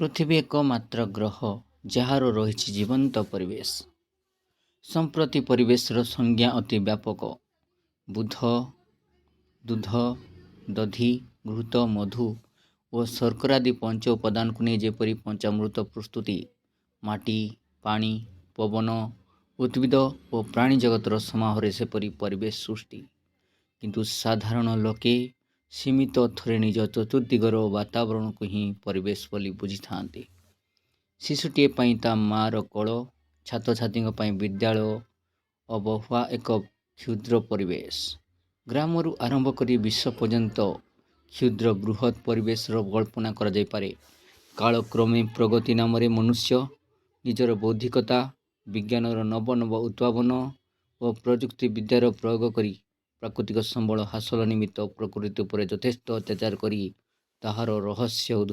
ପୃଥିବୀ ଏକମାତ୍ର ଗ୍ରହ ଯାହାର ରହିଛି ଜୀବନ୍ତ ପରିବେଶ। ସମ୍ପ୍ରତି ପରିବେଶର ସଂଜ୍ଞା ଅତି ବ୍ୟାପକ। ବୁଧ, ଦୁଧ, ଦଧି, ଘୃତ, ମଧୁ ଓ ଶର୍କରା ଆଦି ପଞ୍ଚ ଉପାଦାନକୁ ନେଇ ଯେପରି ପଞ୍ଚାମୃତ ପ୍ରସ୍ତୁତି, ମାଟି, ପାଣି, ପବନ, ଉଦ୍ଭିଦ ଓ ପ୍ରାଣୀ ଜଗତର ସମାହାରରେ ସେପରି ପରିବେଶ ସୃଷ୍ଟି। କିନ୍ତୁ ସାଧାରଣ ଲୋକେ ସୀମିତ ଅର୍ଥରେ ନିଜ ଚତୁର୍ଦିଗର ବାତାବରଣକୁ ହିଁ ପରିବେଶ ବୋଲି ବୁଝିଥାନ୍ତି। ଶିଶୁଟିଏ ପାଇଁ ତା ମାଆର କୋଳ, ଛାତ୍ରଛାତ୍ରୀଙ୍କ ପାଇଁ ବିଦ୍ୟାଳୟ ଅବହ୍ୱା ଏକ କ୍ଷୁଦ୍ର ପରିବେଶ। ଗ୍ରାମରୁ ଆରମ୍ଭ କରି ବିଶ୍ୱ ପର୍ଯ୍ୟନ୍ତ କ୍ଷୁଦ୍ର ବୃହତ୍ ପରିବେଶର କଳ୍ପନା କରାଯାଇପାରେ। କାଳକ୍ରମେ ପ୍ରଗତି ନାମରେ ମନୁଷ୍ୟ ନିଜର ବୌଦ୍ଧିକତା, ବିଜ୍ଞାନର ନବ ନବ ଉଦ୍ଭାବନ ଓ ପ୍ରଯୁକ୍ତି ବିଦ୍ୟାର ପ୍ରୟୋଗ କରି ପ୍ରାକୃତିକ ସମ୍ବଳ ହାସଲ ନିମିତ୍ତ ପ୍ରକୃତି ଉପରେ ଯଥେଷ୍ଟ ଅତ୍ୟାଚାର କରି ତାହାର ରହସ୍ୟ ଉଦ୍ଘାଟନ